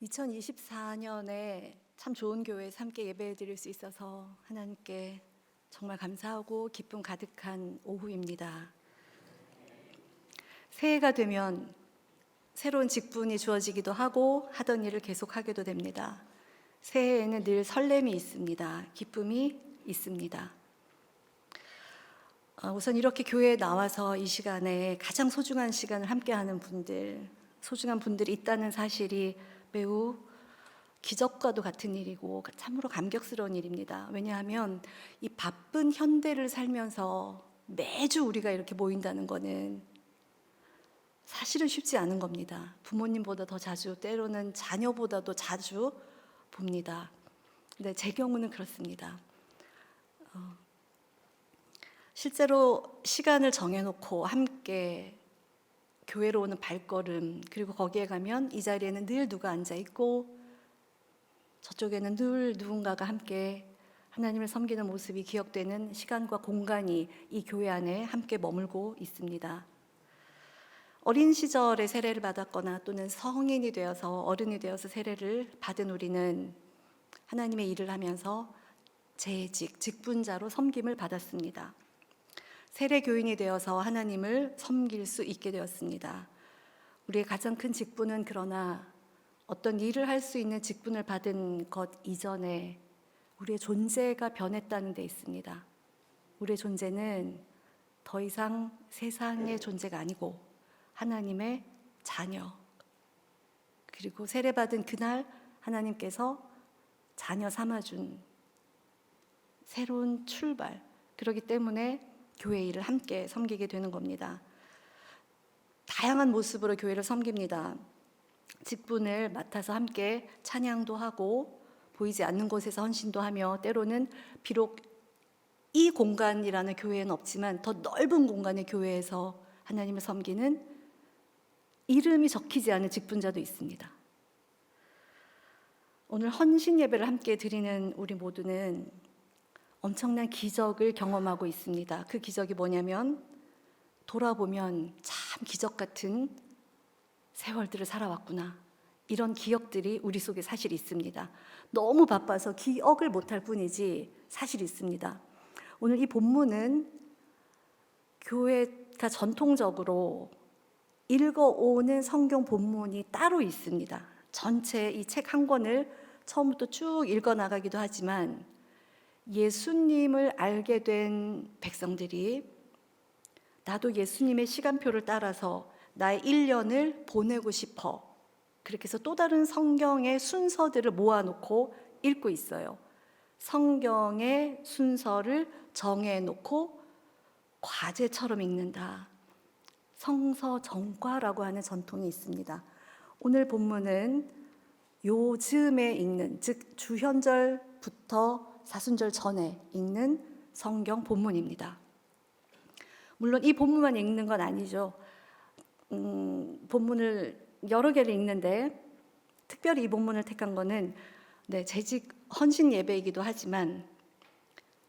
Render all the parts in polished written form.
2024년에 참 좋은 교회에서 함께 예배 드릴 수 있어서 하나님께 정말 감사하고 기쁨 가득한 오후입니다. 새해가 되면 새로운 직분이 주어지기도 하고 하던 일을 계속하게도 됩니다. 새해에는 늘 설렘이 있습니다. 기쁨이 있습니다. 우선 이렇게 교회에 나와서 이 시간에 가장 소중한 시간을 함께하는 분들, 소중한 분들이 있다는 사실이 매우 기적과도 같은 일이고 참으로 감격스러운 일입니다. 왜냐하면 이 바쁜 현대를 살면서 매주 우리가 이렇게 모인다는 것은 사실은 쉽지 않은 겁니다. 부모님보다 더 자주, 때로는 자녀보다도 자주 봅니다. 근데 제 경우는 그렇습니다. 실제로 시간을 정해놓고 함께 교회로 오는 발걸음, 그리고 거기에 가면 이 자리에는 늘 누가 앉아있고 저쪽에는 늘 누군가가 함께 하나님을 섬기는 모습이 기억되는 시간과 공간이 이 교회 안에 함께 머물고 있습니다. 어린 시절에 세례를 받았거나 또는 성인이 되어서 어른이 되어서 세례를 받은 우리는 하나님의 일을 하면서 재직, 직분자로 섬김을 받았습니다. 세례 교인이 되어서 하나님을 섬길 수 있게 되었습니다. 우리의 가장 큰 직분은 그러나 어떤 일을 할 수 있는 직분을 받은 것 이전에 우리의 존재가 변했다는 데 있습니다. 우리의 존재는 더 이상 세상의 존재가 아니고 하나님의 자녀, 그리고 세례받은 그날 하나님께서 자녀 삼아준 새로운 출발, 그렇기 때문에 교회 일을 함께 섬기게 되는 겁니다. 다양한 모습으로 교회를 섬깁니다. 직분을 맡아서 함께 찬양도 하고 보이지 않는 곳에서 헌신도 하며 때로는 비록 이 공간이라는 교회는 없지만 더 넓은 공간의 교회에서 하나님을 섬기는 이름이 적히지 않은 직분자도 있습니다. 오늘 헌신 예배를 함께 드리는 우리 모두는 엄청난 기적을 경험하고 있습니다. 그 기적이 뭐냐면 돌아보면 참 기적 같은 세월들을 살아왔구나, 이런 기억들이 우리 속에 사실 있습니다. 너무 바빠서 기억을 못할 뿐이지 사실 있습니다. 오늘 이 본문은 교회가 전통적으로 읽어오는 성경 본문이 따로 있습니다. 전체 이 책 한 권을 처음부터 쭉 읽어나가기도 하지만 예수님을 알게 된 백성들이 나도 예수님의 시간표를 따라서 나의 1년을 보내고 싶어, 그렇게 해서 또 다른 성경의 순서들을 모아놓고 읽고 있어요. 성경의 순서를 정해놓고 과제처럼 읽는다, 성서정과라고 하는 전통이 있습니다. 오늘 본문은 요즘에 읽는, 즉 주현절부터 사순절 전에 읽는 성경 본문입니다. 물론 이 본문만 읽는 건 아니죠. 본문을 여러 개를 읽는데 특별히 이 본문을 택한 거는 재직 헌신 예배이기도 하지만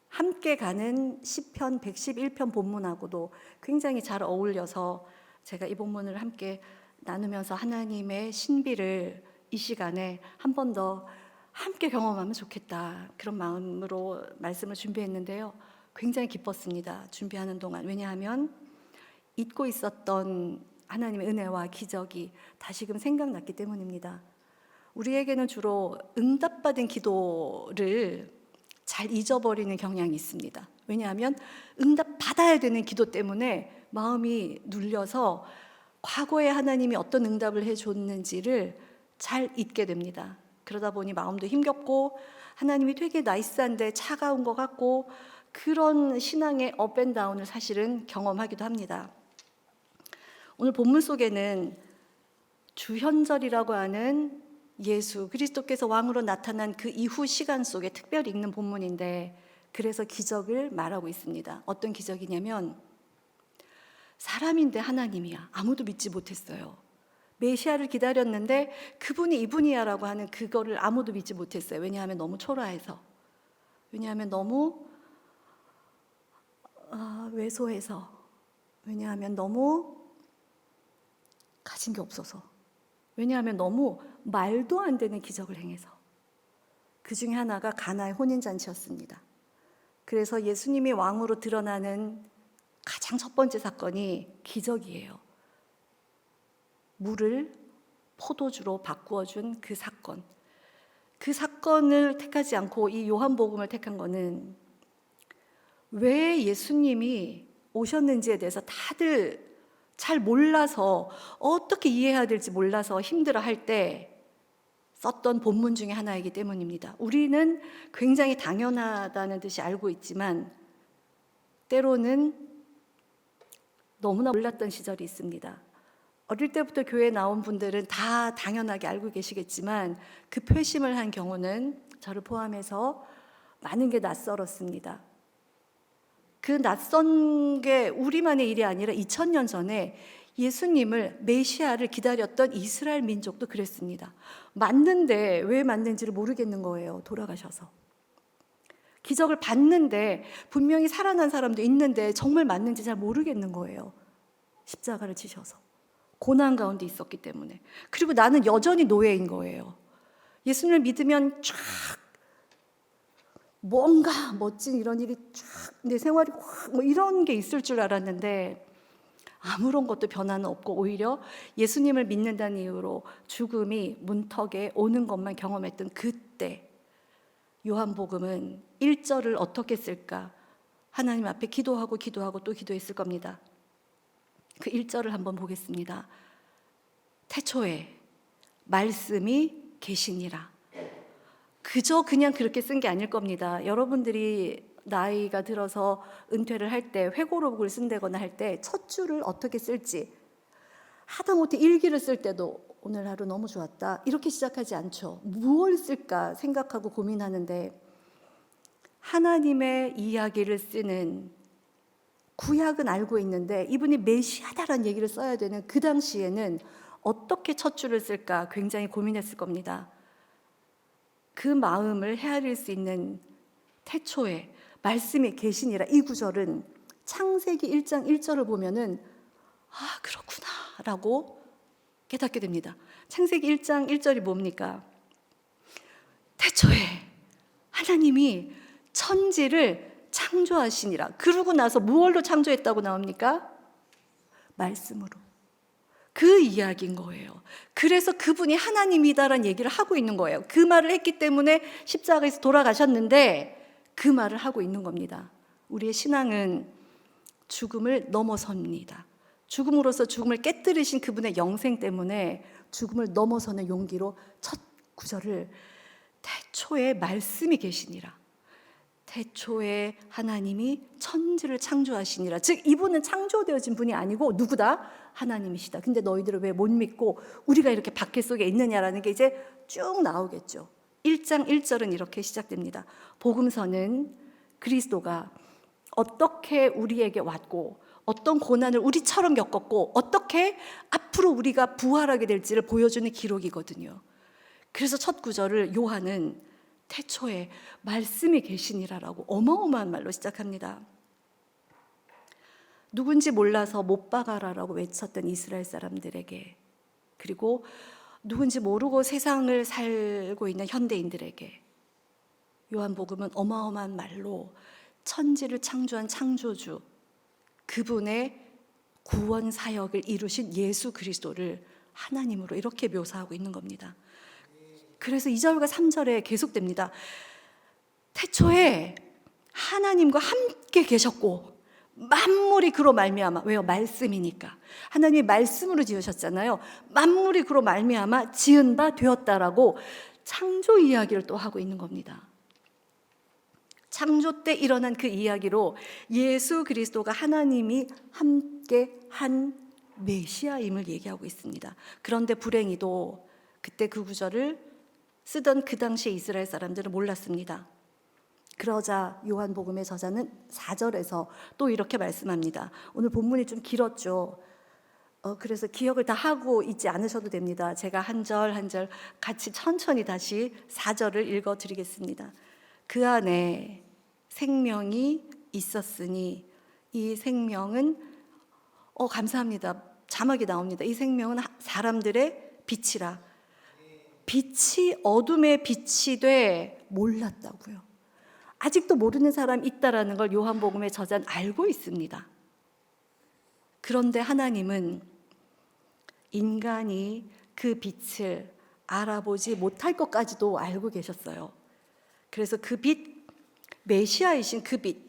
함께 가는 시편 111편 본문하고도 굉장히 잘 어울려서 제가 이 본문을 함께 나누면서 하나님의 신비를 이 시간에 한 번 더 함께 경험하면 좋겠다, 그런 마음으로 말씀을 준비했는데요. 굉장히 기뻤습니다, 준비하는 동안. 왜냐하면 잊고 있었던 하나님의 은혜와 기적이 다시금 생각났기 때문입니다. 우리에게는 주로 응답받은 기도를 잘 잊어버리는 경향이 있습니다. 왜냐하면 응답받아야 되는 기도 때문에 마음이 눌려서 과거에 하나님이 어떤 응답을 해줬는지를 잘 잊게 됩니다. 그러다 보니 마음도 힘겹고 하나님이 되게 나이스한데 차가운 것 같고 그런 신앙의 업앤다운을 사실은 경험하기도 합니다. 오늘 본문 속에는 주현절이라고 하는 예수 그리스도께서 왕으로 나타난 그 이후 시간 속에 특별히 읽는 본문인데, 그래서 기적을 말하고 있습니다. 어떤 기적이냐면 사람인데 하나님이야. 아무도 믿지 못했어요. 메시아를 기다렸는데 그분이 이분이야 라고 하는 그거를 아무도 믿지 못했어요. 왜냐하면 너무 초라해서, 왜냐하면 너무 왜소해서, 왜냐하면 너무 가진 게 없어서, 왜냐하면 너무 말도 안 되는 기적을 행해서. 그 중에 하나가 가나의 혼인잔치였습니다. 그래서 예수님이 왕으로 드러나는 가장 첫 번째 사건이 기적이에요. 물을 포도주로 바꾸어 준 그 사건. 그 사건을 택하지 않고 이 요한복음을 택한 거는 왜 예수님이 오셨는지에 대해서 다들 잘 몰라서, 어떻게 이해해야 될지 몰라서 힘들어 할 때 썼던 본문 중에 하나이기 때문입니다. 우리는 굉장히 당연하다는 듯이 알고 있지만 때로는 너무나 몰랐던 시절이 있습니다. 어릴 때부터 교회에 나온 분들은 다 당연하게 알고 계시겠지만 그 표심을 한 경우는 저를 포함해서 많은 게 낯설었습니다. 그 낯선 게 우리만의 일이 아니라 2000년 전에 예수님을, 메시아를 기다렸던 이스라엘 민족도 그랬습니다. 맞는데 왜 맞는지를 모르겠는 거예요. 돌아가셔서. 기적을 봤는데 분명히 살아난 사람도 있는데 정말 맞는지 잘 모르겠는 거예요. 십자가를 지셔서. 고난 가운데 있었기 때문에. 그리고 나는 여전히 노예인 거예요. 예수님을 믿으면 쫙 뭔가 멋진 이런 일이 쫙 내 생활이 확 뭐 이런 게 있을 줄 알았는데 아무런 것도 변화는 없고 오히려 예수님을 믿는다는 이유로 죽음이 문턱에 오는 것만 경험했던 그때 요한복음은 1절을 어떻게 쓸까? 하나님 앞에 기도하고 또 기도했을 겁니다. 그 1절을 한번 보겠습니다. 태초에 말씀이 계시니라. 그저 그냥 그렇게 쓴 게 아닐 겁니다. 여러분들이 나이가 들어서 은퇴를 할 때 회고록을 쓴다거나 할 때 첫 줄을 어떻게 쓸지 하다못해 일기를 쓸 때도 오늘 하루 너무 좋았다 이렇게 시작하지 않죠. 무엇을 쓸까 생각하고 고민하는데 하나님의 이야기를 쓰는 구약은 알고 있는데 이분이 메시아다라는 얘기를 써야 되는 그 당시에는 어떻게 첫 줄을 쓸까 굉장히 고민했을 겁니다. 그 마음을 헤아릴 수 있는 태초에 말씀이 계시니라 이 구절은 창세기 1장 1절을 보면은 아 그렇구나 라고 깨닫게 됩니다. 창세기 1장 1절이 뭡니까? 태초에 하나님이 천지를 창조하시니라. 그러고 나서 무엇로 창조했다고 나옵니까? 말씀으로. 그 이야기인 거예요. 그래서 그분이 하나님이다라는 얘기를 하고 있는 거예요. 그 말을 했기 때문에 십자가에서 돌아가셨는데 그 말을 하고 있는 겁니다. 우리의 신앙은 죽음을 넘어섭니다. 죽음으로써 죽음을 깨뜨리신 그분의 영생 때문에 죽음을 넘어서는 용기로 첫 구절을 태초에 말씀이 계시니라. 태초에 하나님이 천지를 창조하시니라. 즉 이분은 창조되어진 분이 아니고 누구다? 하나님이시다. 근데 너희들을 왜 못 믿고 우리가 이렇게 박해 속에 있느냐라는 게 이제 쭉 나오겠죠. 1장 1절은 이렇게 시작됩니다. 복음서는 그리스도가 어떻게 우리에게 왔고 어떤 고난을 우리처럼 겪었고 어떻게 앞으로 우리가 부활하게 될지를 보여주는 기록이거든요. 그래서 첫 구절을 요한은 태초에 말씀이 계시니라라고 어마어마한 말로 시작합니다. 누군지 몰라서 못 박아라라고 외쳤던 이스라엘 사람들에게, 그리고 누군지 모르고 세상을 살고 있는 현대인들에게 요한복음은 어마어마한 말로 천지를 창조한 창조주, 그분의 구원 사역을 이루신 예수 그리스도를 하나님으로 이렇게 묘사하고 있는 겁니다. 그래서 2절과 3절에 계속됩니다. 태초에 하나님과 함께 계셨고 만물이 그로 말미암아, 왜요? 말씀이니까. 하나님이 말씀으로 지으셨잖아요. 만물이 그로 말미암아 지은 바 되었다라고 창조 이야기를 또 하고 있는 겁니다. 창조 때 일어난 그 이야기로 예수 그리스도가 하나님이 함께 한 메시아임을 얘기하고 있습니다. 그런데 불행히도 그때 그 구절을 쓰던 그 당시 이스라엘 사람들은 몰랐습니다. 그러자 요한복음의 저자는 4절에서 또 이렇게 말씀합니다. 오늘 본문이 좀 길었죠. 그래서 기억을 다 하고 있지 않으셔도 됩니다. 제가 한 절 한 절 같이 천천히 다시 4절을 읽어드리겠습니다. 그 안에 생명이 있었으니 이 생명은 감사합니다. 자막이 나옵니다. 이 생명은 사람들의 빛이라. 빛이 어둠의 빛이 돼 몰랐다고요. 아직도 모르는 사람이 있다라는 걸 요한복음의 저자는 알고 있습니다. 그런데 하나님은 인간이 그 빛을 알아보지 못할 것까지도 알고 계셨어요. 그래서 그 빛, 메시아이신 그 빛,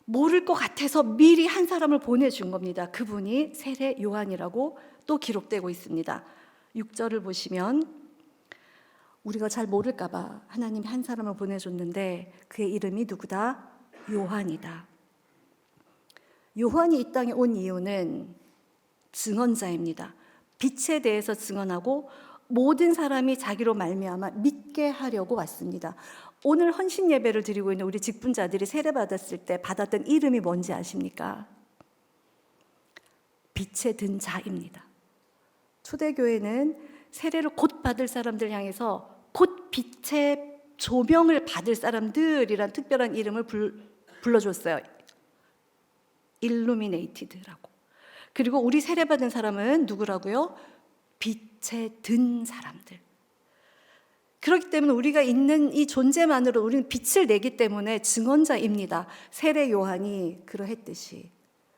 모를 것 같아서 미리 한 사람을 보내준 겁니다. 그분이 세례 요한이라고 또 기록되고 있습니다. 6절을 보시면 우리가 잘 모를까 봐 하나님이 한 사람을 보내줬는데 그의 이름이 누구다? 요한이다. 요한이 이 땅에 온 이유는 증언자입니다. 빛에 대해서 증언하고 모든 사람이 자기로 말미암아 믿게 하려고 왔습니다. 오늘 헌신 예배를 드리고 있는 우리 직분자들이 세례받았을 때 받았던 이름이 뭔지 아십니까? 빛에 든 자입니다. 초대교회는 세례를 곧 받을 사람들 향해서 곧 빛의 조명을 받을 사람들이란 특별한 이름을 불러줬어요. 일루미네이티드라고. 그리고 우리 세례받은 사람은 누구라고요? 빛에 든 사람들. 그렇기 때문에 우리가 있는 이 존재만으로 우리는 빛을 내기 때문에 증언자입니다. 세례 요한이 그러했듯이.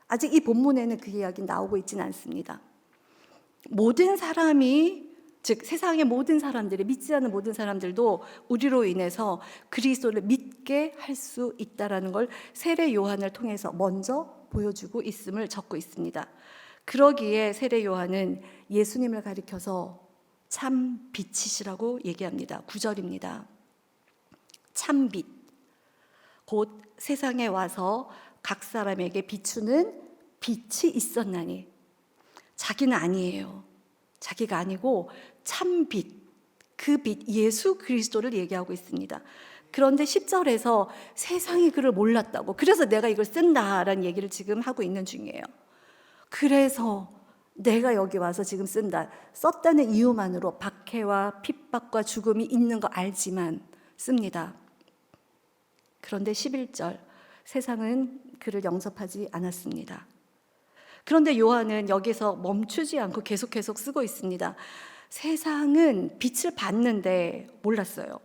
아직 이 본문에는 그 이야기는 나오고 있지는 않습니다. 모든 사람이, 즉 세상의 모든 사람들이, 믿지 않는 모든 사람들도 우리로 인해서 그리스도를 믿게 할 수 있다라는 걸 세례 요한을 통해서 먼저 보여주고 있음을 적고 있습니다. 그러기에 세례 요한은 예수님을 가리켜서 참 빛이시라고 얘기합니다. 9절입니다. 참 빛, 곧 세상에 와서 각 사람에게 비추는 빛이 있었나니. 자기는 아니에요. 자기가 아니고 참 빛, 그 빛, 예수 그리스도를 얘기하고 있습니다. 그런데 10절에서 세상이 그를 몰랐다고, 그래서 내가 이걸 쓴다라는 얘기를 지금 하고 있는 중이에요. 그래서 내가 여기 와서 지금 쓴다, 썼다는 이유만으로 박해와 핍박과 죽음이 있는 거 알지만 씁니다. 그런데 11절, 세상은 그를 영접하지 않았습니다. 그런데 요한은 여기서 멈추지 않고 계속 쓰고 있습니다. 세상은 빛을 봤는데 몰랐어요.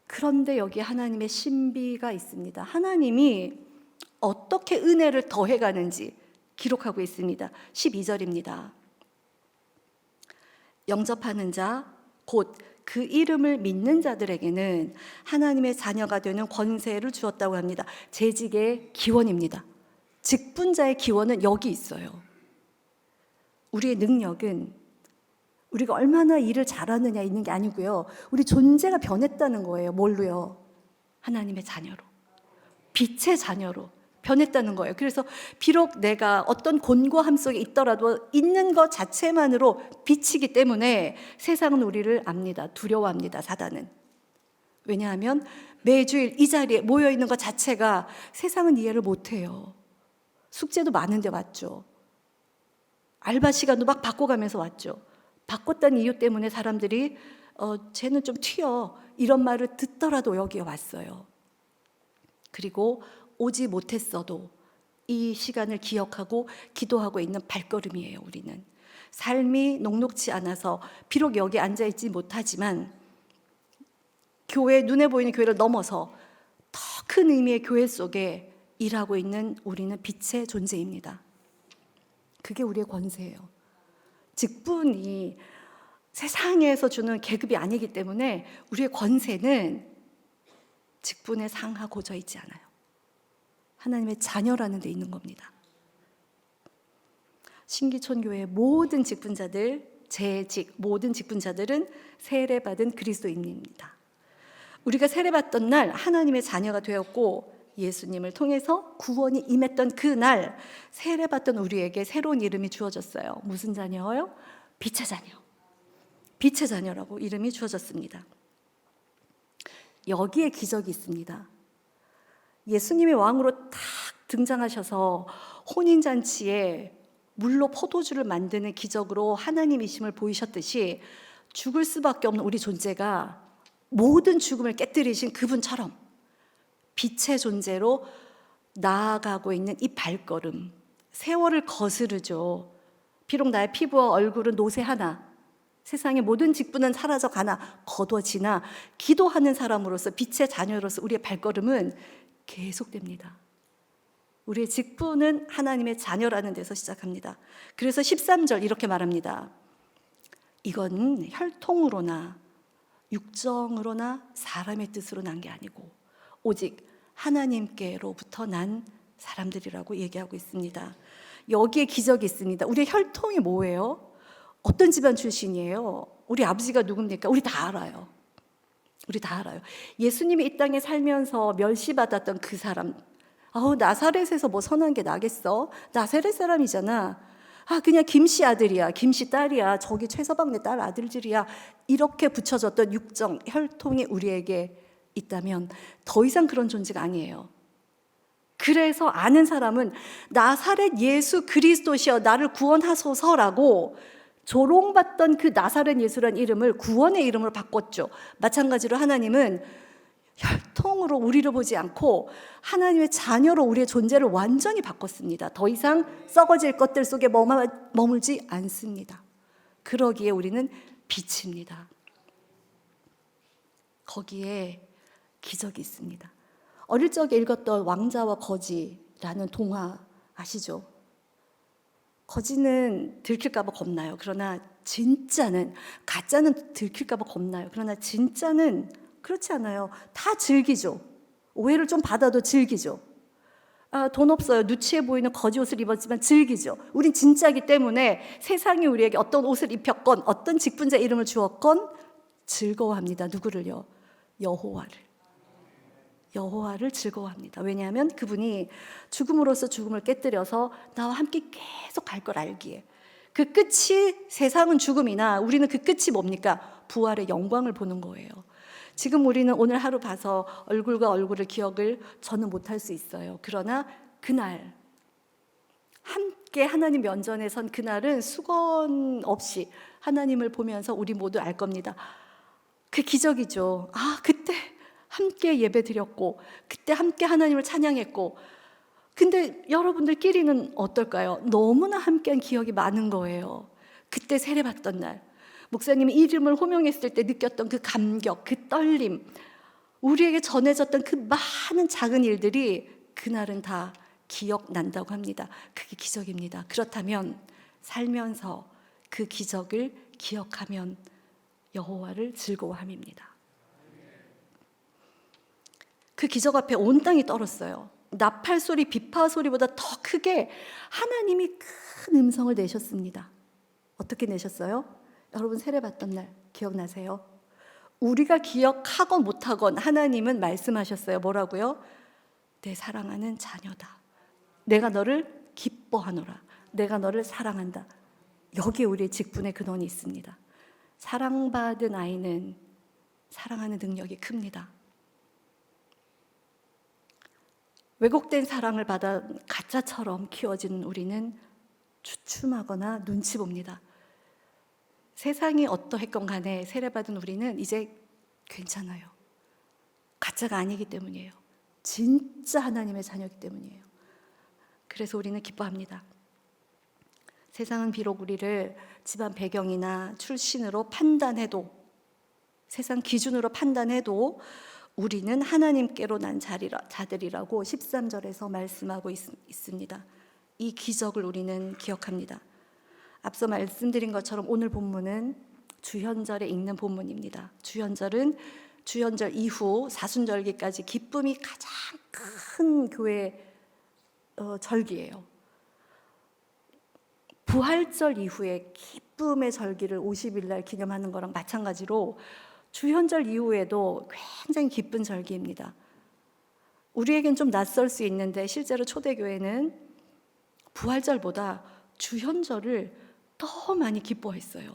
그런데 여기 하나님의 신비가 있습니다. 하나님이 어떻게 은혜를 더해가는지 기록하고 있습니다. 12절입니다. 영접하는 자, 곧 그 이름을 믿는 자들에게는 하나님의 자녀가 되는 권세를 주었다고 합니다. 재직의 기원입니다. 직분자의 기원은 여기 있어요. 우리의 능력은 우리가 얼마나 일을 잘하느냐 있는 게 아니고요. 우리 존재가 변했다는 거예요. 뭘로요? 하나님의 자녀로, 빛의 자녀로 변했다는 거예요. 그래서 비록 내가 어떤 곤고함 속에 있더라도 있는 것 자체만으로 빛이기 때문에 세상은 우리를 압니다. 두려워합니다. 사단은. 왜냐하면 매주일 이 자리에 모여있는 것 자체가 세상은 이해를 못해요. 숙제도 많은데 왔죠. 알바 시간도 막 바꿔가면서 왔죠. 바꿨다는 이유 때문에 사람들이 쟤는 좀 튀어, 이런 말을 듣더라도 여기에 왔어요. 그리고 오지 못했어도 이 시간을 기억하고 기도하고 있는 발걸음이에요. 우리는 삶이 녹록지 않아서 비록 여기 앉아있지 못하지만 교회, 눈에 보이는 교회를 넘어서 더 큰 의미의 교회 속에 일하고 있는 우리는 빛의 존재입니다. 그게 우리의 권세예요. 직분이 세상에서 주는 계급이 아니기 때문에 우리의 권세는 직분에 상하고져 있지 않아요. 하나님의 자녀라는 데 있는 겁니다. 신기촌교회의 모든 직분자들, 재직 모든 직분자들은 세례받은 그리스도인입니다. 우리가 세례받던 날 하나님의 자녀가 되었고 예수님을 통해서 구원이 임했던 그날 세례받던 우리에게 새로운 이름이 주어졌어요. 무슨 자녀요? 빛의 자녀. 빛의 자녀라고 이름이 주어졌습니다. 여기에 기적이 있습니다. 예수님이 왕으로 탁 등장하셔서 혼인잔치에 물로 포도주를 만드는 기적으로 하나님이심을 보이셨듯이 죽을 수밖에 없는 우리 존재가 모든 죽음을 깨뜨리신 그분처럼 빛의 존재로 나아가고 있는 이 발걸음, 세월을 거스르죠. 비록 나의 피부와 얼굴은 노쇠하나 세상의 모든 직분은 사라져 가나 거둬지나 기도하는 사람으로서 빛의 자녀로서 우리의 발걸음은 계속됩니다. 우리의 직분은 하나님의 자녀라는 데서 시작합니다. 그래서 13절 이렇게 말합니다. 이건 혈통으로나 육정으로나 사람의 뜻으로 난 게 아니고 오직 하나님께로부터 난 사람들이라고 얘기하고 있습니다. 여기에 기적이 있습니다. 우리의 혈통이 뭐예요? 어떤 집안 출신이에요? 우리 아버지가 누굽니까? 우리 다 알아요. 우리 다 알아요. 예수님이 이 땅에 살면서 멸시받았던 그 사람. 나사렛에서 뭐 선한 게 나겠어? 나사렛 사람이잖아. 그냥 김씨 아들이야. 김씨 딸이야. 저기 최서방네 딸 아들들이야. 이렇게 붙여졌던 육정, 혈통이 우리에게 있다면 더 이상 그런 존재가 아니에요. 그래서 아는 사람은 나사렛 예수 그리스도시여 나를 구원하소서라고 조롱받던 그 나사렛 예수란 이름을 구원의 이름으로 바꿨죠. 마찬가지로 하나님은 혈통으로 우리를 보지 않고 하나님의 자녀로 우리의 존재를 완전히 바꿨습니다. 더 이상 썩어질 것들 속에 머물지 않습니다. 그러기에 우리는 빛입니다. 거기에 기적이 있습니다. 어릴 적에 읽었던 왕자와 거지라는 동화 아시죠? 거지는 들킬까 봐 겁나요. 그러나 진짜는, 가짜는 들킬까 봐 겁나요. 그러나 진짜는 그렇지 않아요. 다 즐기죠. 오해를 좀 받아도 즐기죠. 돈 없어요. 누추해 보이는 거지 옷을 입었지만 즐기죠. 우린 진짜이기 때문에 세상이 우리에게 어떤 옷을 입혔건 어떤 직분자 이름을 주었건 즐거워합니다. 누구를요? 여호와를 즐거워합니다. 왜냐하면 그분이 죽음으로써 죽음을 깨뜨려서 나와 함께 계속 갈 걸 알기에. 그 끝이 세상은 죽음이나 우리는 그 끝이 뭡니까? 부활의 영광을 보는 거예요. 지금 우리는 오늘 하루 봐서 얼굴과 얼굴을 기억을 저는 못할 수 있어요. 그러나 그날 함께 하나님 면전에 선 그날은 수건 없이 하나님을 보면서 우리 모두 알 겁니다. 그 기적이죠. 그때 함께 예배 드렸고 그때 함께 하나님을 찬양했고 근데 여러분들끼리는 어떨까요? 너무나 함께한 기억이 많은 거예요. 그때 세례받던 날 목사님이 이름을 호명했을 때 느꼈던 그 감격, 그 떨림 우리에게 전해졌던 그 많은 작은 일들이 그날은 다 기억난다고 합니다. 그게 기적입니다. 그렇다면 살면서 그 기적을 기억하면 여호와를 즐거워함입니다. 그 기적 앞에 온 땅이 떨었어요. 나팔 소리, 비파 소리보다 더 크게 하나님이 큰 음성을 내셨습니다. 어떻게 내셨어요? 여러분 세례받던 날 기억나세요? 우리가 기억하건 못하건 하나님은 말씀하셨어요. 뭐라고요? 내 사랑하는 자녀다. 내가 너를 기뻐하노라. 내가 너를 사랑한다. 여기에 우리의 직분의 근원이 있습니다. 사랑받은 아이는 사랑하는 능력이 큽니다. 왜곡된 사랑을 받아 가짜처럼 키워지는 우리는 주춤하거나 눈치 봅니다. 세상이 어떠했건 간에 세례받은 우리는 이제 괜찮아요. 가짜가 아니기 때문이에요. 진짜 하나님의 자녀이기 때문이에요. 그래서 우리는 기뻐합니다. 세상은 비록 우리를 집안 배경이나 출신으로 판단해도 세상 기준으로 판단해도 우리는 하나님께로 난 자들이라고 13절에서 말씀하고 있습니다. 이 기적을 우리는 기억합니다. 앞서 말씀드린 것처럼 오늘 본문은 주현절에 읽는 본문입니다. 주현절은 주현절 이후 사순절기까지 기쁨이 가장 큰 교회 절기예요. 부활절 이후에 기쁨의 절기를 50일 날 기념하는 거랑 마찬가지로 주현절 이후에도 굉장히 기쁜 절기입니다. 우리에겐 좀 낯설 수 있는데 실제로 초대교회는 부활절보다 주현절을 더 많이 기뻐했어요.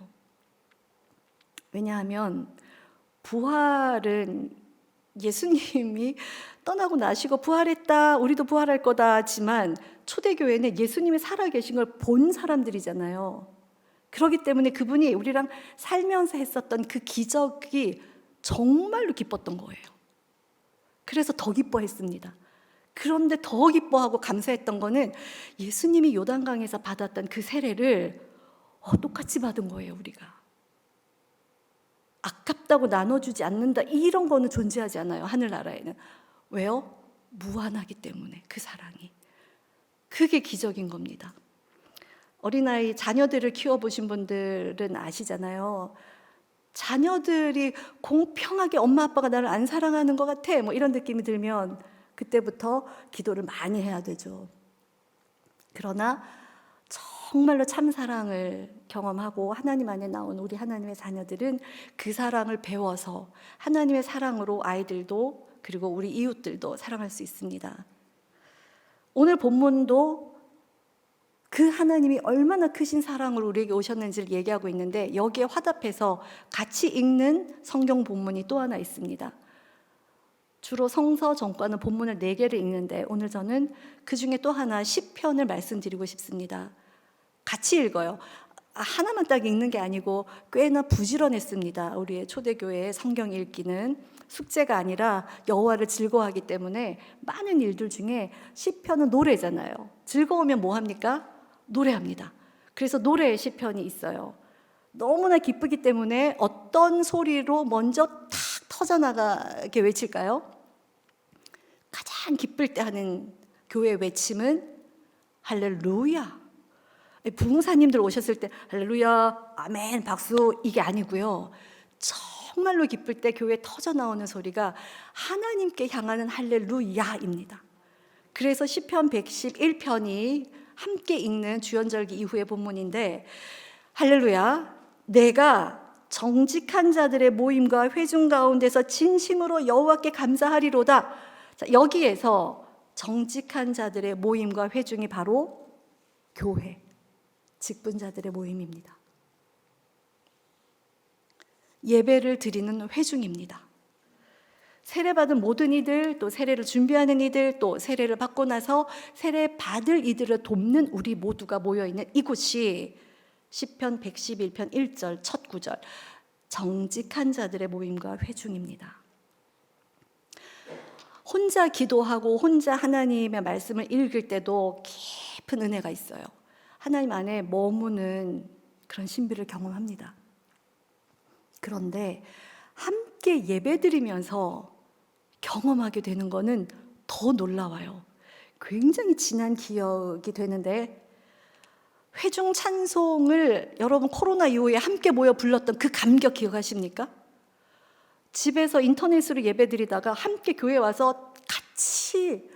왜냐하면 부활은 예수님이 떠나고 나시고 부활했다, 우리도 부활할 거다 하지만 초대교회는 예수님이 살아계신 걸 본 사람들이잖아요. 그렇기 때문에 그분이 우리랑 살면서 했었던 그 기적이 정말로 기뻤던 거예요. 그래서 더 기뻐했습니다. 그런데 더 기뻐하고 감사했던 거는 예수님이 요단강에서 받았던 그 세례를 똑같이 받은 거예요, 우리가. 아깝다고 나눠주지 않는다, 이런 거는 존재하지 않아요, 하늘나라에는. 왜요? 무한하기 때문에, 그 사랑이. 그게 기적인 겁니다. 어린아이 자녀들을 키워보신 분들은 아시잖아요. 자녀들이 공평하게 엄마 아빠가 나를 안 사랑하는 것 같아, 뭐 이런 느낌이 들면 그때부터 기도를 많이 해야 되죠. 그러나 정말로 참 사랑을 경험하고 하나님 안에 나온 우리 하나님의 자녀들은 그 사랑을 배워서 하나님의 사랑으로 아이들도 그리고 우리 이웃들도 사랑할 수 있습니다. 오늘 본문도 그 하나님이 얼마나 크신 사랑으로 우리에게 오셨는지를 얘기하고 있는데, 여기에 화답해서 같이 읽는 성경 본문이 또 하나 있습니다. 주로 성서 전과는 본문을 4개를 읽는데 오늘 저는 그 중에 또 하나 시편을 말씀드리고 싶습니다. 같이 읽어요. 하나만 딱 읽는 게 아니고 꽤나 부지런했습니다. 우리의 초대교회의 성경 읽기는 숙제가 아니라 여호와를 즐거워하기 때문에 많은 일들 중에 시편은 노래잖아요. 즐거우면 뭐 합니까? 노래합니다. 그래서 노래의 시편이 있어요. 너무나 기쁘기 때문에 어떤 소리로 먼저 탁 터져나가게 외칠까요? 가장 기쁠 때 하는 교회 외침은 할렐루야. 부흥사님들 오셨을 때 할렐루야, 아멘, 박수, 이게 아니고요. 정말로 기쁠 때 교회에 터져 나오는 소리가 하나님께 향하는 할렐루야입니다. 그래서 시편 111편이 함께 읽는 주연절기 이후의 본문인데, 할렐루야, 내가 정직한 자들의 모임과 회중 가운데서 진심으로 여호와께 감사하리로다. 자, 여기에서 정직한 자들의 모임과 회중이 바로 교회, 직분자들의 모임입니다. 예배를 드리는 회중입니다. 세례받은 모든 이들, 또 세례를 준비하는 이들, 또 세례를 받고 나서 세례 받을 이들을 돕는 우리 모두가 모여있는 이곳이 시편 111편 1절 첫 구절, 정직한 자들의 모임과 회중입니다. 혼자 기도하고 혼자 하나님의 말씀을 읽을 때도 깊은 은혜가 있어요. 하나님 안에 머무는 그런 신비를 경험합니다. 그런데 함께 예배드리면서 경험하게 되는 거는 더 놀라워요. 굉장히 진한 기억이 되는데, 회중 찬송을 여러분 코로나 이후에 함께 모여 불렀던 그 감격 기억하십니까? 집에서 인터넷으로 예배드리다가 함께 교회 와서 같이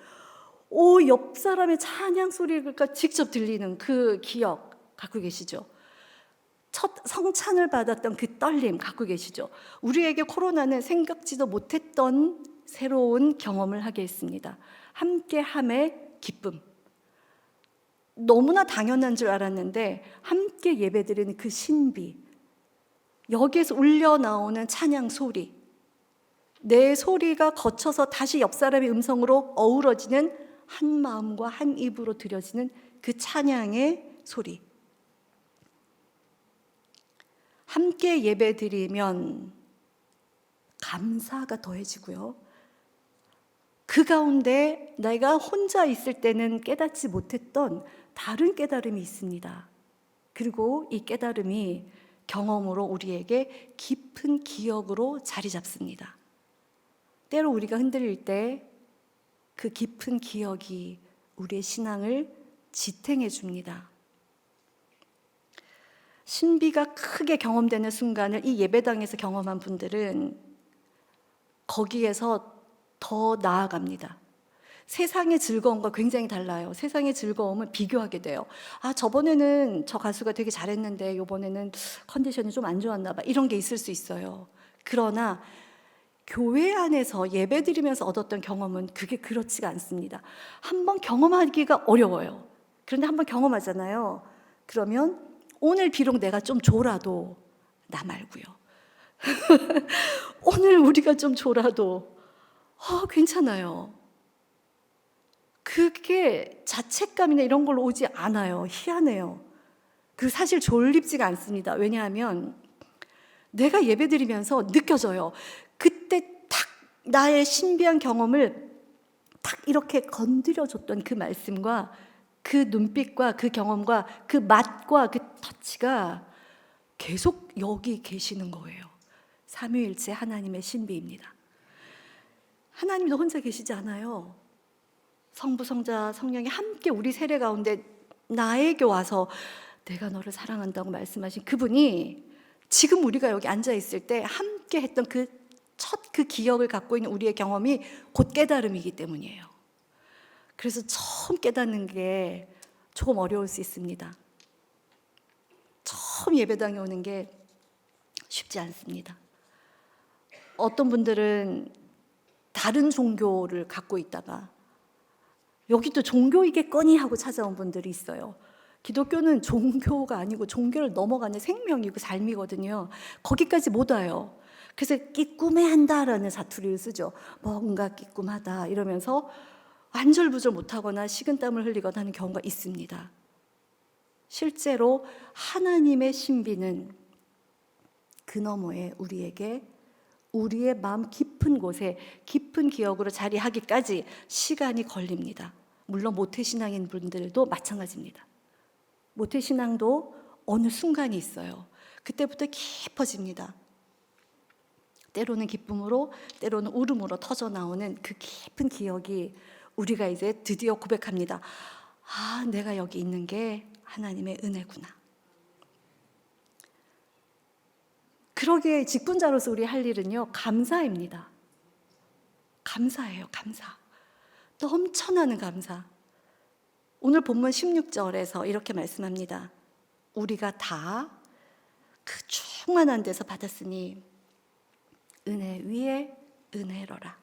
옆 사람의 찬양 소리가 직접 들리는 그 기억 갖고 계시죠? 첫 성찬을 받았던 그 떨림 갖고 계시죠? 우리에게 코로나는 생각지도 못했던 새로운 경험을 하게 했습니다. 함께함의 기쁨. 너무나 당연한 줄 알았는데 함께 예배드리는 그 신비, 여기에서 울려 나오는 찬양 소리, 내 소리가 거쳐서 다시 옆 사람의 음성으로 어우러지는, 한 마음과 한 입으로 드려지는 그 찬양의 소리. 함께 예배드리면 감사가 더해지고요. 그 가운데 내가 혼자 있을 때는 깨닫지 못했던 다른 깨달음이 있습니다. 그리고 이 깨달음이 경험으로 우리에게 깊은 기억으로 자리 잡습니다. 때로 우리가 흔들릴 때 그 깊은 기억이 우리의 신앙을 지탱해 줍니다. 신비가 크게 경험되는 순간을 이 예배당에서 경험한 분들은 거기에서 더 나아갑니다. 세상의 즐거움과 굉장히 달라요. 세상의 즐거움은 비교하게 돼요. 저번에는 저 가수가 되게 잘했는데 이번에는 컨디션이 좀 안 좋았나 봐, 이런 게 있을 수 있어요. 그러나 교회 안에서 예배드리면서 얻었던 경험은 그게 그렇지가 않습니다. 한번 경험하기가 어려워요. 그런데 한번 경험하잖아요. 그러면 오늘 비록 내가 좀 졸아도, 나 말고요. 오늘 우리가 좀 졸아도 괜찮아요. 그게 자책감이나 이런 걸로 오지 않아요. 희한해요. 그리고 사실 졸립지가 않습니다. 왜냐하면 내가 예배드리면서 느껴져요. 그때 탁 나의 신비한 경험을 탁 이렇게 건드려줬던 그 말씀과 그 눈빛과 그 경험과 그 맛과 그 터치가 계속 여기 계시는 거예요. 삼위일체 하나님의 신비입니다. 하나님도 혼자 계시지 않아요. 성부, 성자, 성령이 함께 우리 세례 가운데 나에게 와서 내가 너를 사랑한다고 말씀하신 그분이 지금 우리가 여기 앉아 있을 때 함께 했던 그 기억을 갖고 있는 우리의 경험이 곧 깨달음이기 때문이에요. 그래서 처음 깨닫는 게 조금 어려울 수 있습니다. 처음 예배당에 오는 게 쉽지 않습니다. 어떤 분들은 다른 종교를 갖고 있다가 여기도 종교이겠거니 하고 찾아온 분들이 있어요. 기독교는 종교가 아니고 종교를 넘어가는 생명이고 삶이거든요. 거기까지 못 와요. 그래서 끼꾸매한다라는 사투리를 쓰죠. 뭔가 끼꾸하다 이러면서 안절부절 못하거나 식은땀을 흘리거나 하는 경우가 있습니다. 실제로 하나님의 신비는 그 너머에 우리에게 우리의 마음 깊은 곳에 깊은 기억으로 자리하기까지 시간이 걸립니다. 물론 모태신앙인 분들도 마찬가지입니다. 모태신앙도 어느 순간이 있어요. 그때부터 깊어집니다. 때로는 기쁨으로 때로는 울음으로 터져나오는 그 깊은 기억이 우리가 이제 드디어 고백합니다. 아, 내가 여기 있는 게 하나님의 은혜구나. 그러기에 직분자로서 우리 할 일은요, 감사입니다. 감사예요, 감사. 넘쳐나는 감사. 오늘 본문 16절에서 이렇게 말씀합니다. 우리가 다 그 충만한 데서 받았으니 은혜 위에 은혜로라.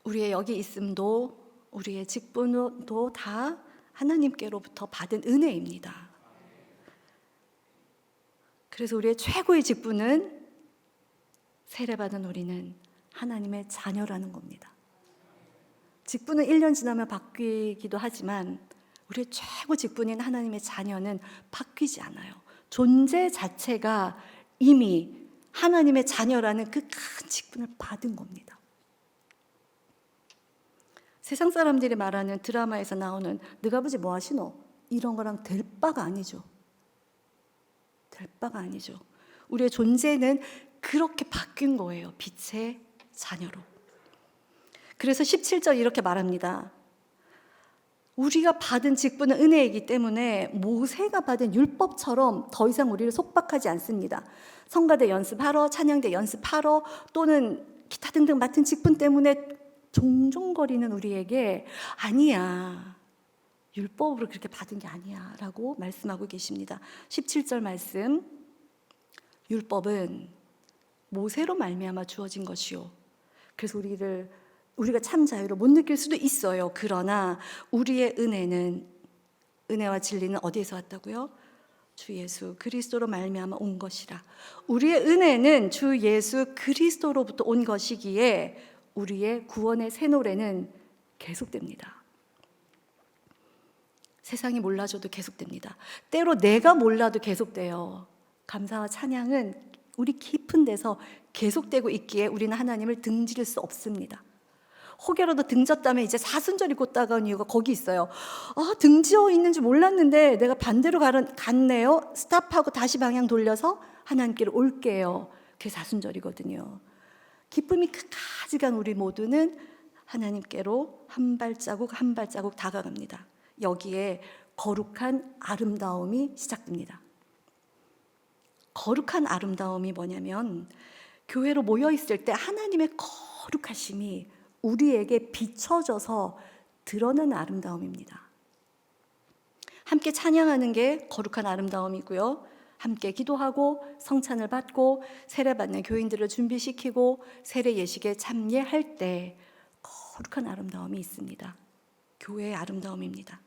우리의 여기 있음도 우리의 직분도 다 하나님께로부터 받은 은혜입니다. 그래서 우리의 최고의 직분은 세례받은 우리는 하나님의 자녀라는 겁니다. 직분은 1년 지나면 바뀌기도 하지만 우리의 최고 직분인 하나님의 자녀는 바뀌지 않아요. 존재 자체가 이미 하나님의 자녀라는 그 큰 직분을 받은 겁니다. 세상 사람들이 말하는 드라마에서 나오는 너가 아버지 뭐 하시노? 이런 거랑 될 바가 아니죠. 될 바가 아니죠. 우리의 존재는 그렇게 바뀐 거예요. 빛의 자녀로. 그래서 17절 이렇게 말합니다. 우리가 받은 직분은 은혜이기 때문에 모세가 받은 율법처럼 더 이상 우리를 속박하지 않습니다. 성가대 연습하러, 찬양대 연습하러, 또는 기타 등등 맡은 직분 때문에 종종거리는 우리에게 아니야, 율법으로 그렇게 받은 게 아니야 라고 말씀하고 계십니다. 17절 말씀, 율법은 모세로 말미암아 주어진 것이요. 그래서 우리가 참 자유를 못 느낄 수도 있어요. 그러나 우리의 은혜와 진리는 어디에서 왔다고요? 주 예수 그리스도로 말미암아 온 것이라. 우리의 은혜는 주 예수 그리스도로부터 온 것이기에 우리의 구원의 새 노래는 계속됩니다. 세상이 몰라줘도 계속됩니다. 때로 내가 몰라도 계속돼요. 감사와 찬양은 우리 깊은 데서 계속되고 있기에 우리는 하나님을 등질 수 없습니다. 혹여라도 등졌다면 이제 사순절이 곧 다가온 이유가 거기 있어요. 등지어 있는지 몰랐는데 내가 반대로 갔네요. 스탑하고 다시 방향 돌려서 하나님께로 올게요. 그게 사순절이거든요. 기쁨이 끝까지 간 우리 모두는 하나님께로 한 발자국 한 발자국 다가갑니다. 여기에 거룩한 아름다움이 시작됩니다. 거룩한 아름다움이 뭐냐면 교회로 모여 있을 때 하나님의 거룩하심이 우리에게 비춰져서 드러나는 아름다움입니다. 함께 찬양하는 게 거룩한 아름다움이고요. 함께 기도하고 성찬을 받고 세례받는 교인들을 준비시키고 세례 예식에 참여할 때 거룩한 아름다움이 있습니다. 교회의 아름다움입니다.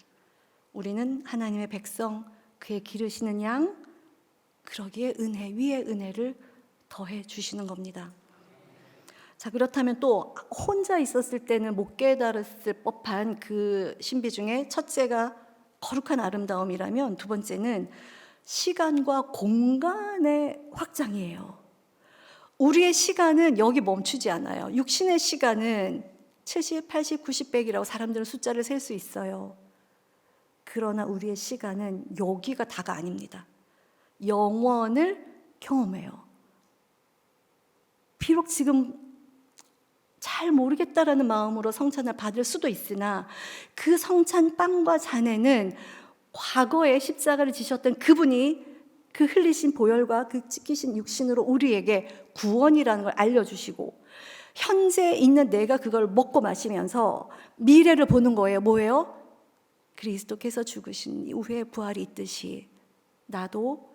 우리는 하나님의 백성, 그의 기르시는 양, 그러기에 은혜 위에 은혜를 더해 주시는 겁니다. 자, 그렇다면 또 혼자 있었을 때는 못 깨달았을 법한 그 신비 중에 첫째가 거룩한 아름다움이라면 두 번째는 시간과 공간의 확장이에요. 우리의 시간은 여기 멈추지 않아요. 육신의 시간은 70, 80, 90, 100이라고 사람들은 숫자를 셀 수 있어요. 그러나 우리의 시간은 여기가 다가 아닙니다. 영원을 경험해요. 비록 지금 잘 모르겠다라는 마음으로 성찬을 받을 수도 있으나 그 성찬 빵과 잔에는 과거에 십자가를 지셨던 그분이 그 흘리신 보혈과 그 찢기신 육신으로 우리에게 구원이라는 걸 알려주시고, 현재 있는 내가 그걸 먹고 마시면서 미래를 보는 거예요. 뭐예요? 그리스도께서 죽으신 이후에 부활이 있듯이 나도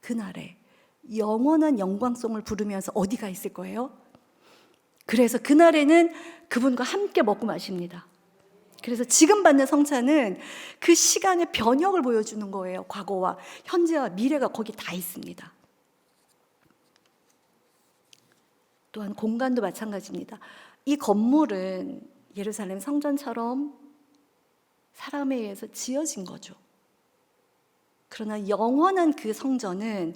그날에 영원한 영광송을 부르면서 어디가 있을 거예요? 그래서 그날에는 그분과 함께 먹고 마십니다. 그래서 지금 받는 성찬은 그 시간의 변혁을 보여주는 거예요. 과거와 현재와 미래가 거기 다 있습니다. 또한 공간도 마찬가지입니다. 이 건물은 예루살렘 성전처럼 사람에 의해서 지어진 거죠. 그러나 영원한 그 성전은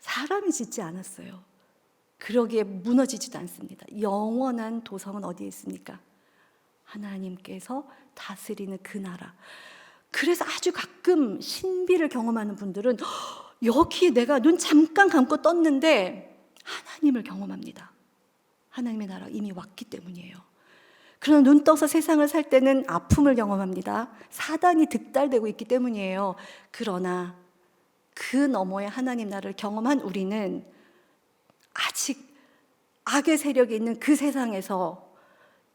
사람이 짓지 않았어요. 그러기에 무너지지도 않습니다. 영원한 도성은 어디에 있습니까? 하나님께서 다스리는 그 나라. 그래서 아주 가끔 신비를 경험하는 분들은 여기 내가 눈 잠깐 감고 떴는데 하나님을 경험합니다. 하나님의 나라가 이미 왔기 때문이에요. 그러나 눈 떠서 세상을 살 때는 아픔을 경험합니다. 사단이 득달되고 있기 때문이에요. 그러나 그 너머에 하나님 나라를 경험한 우리는 아직 악의 세력이 있는 그 세상에서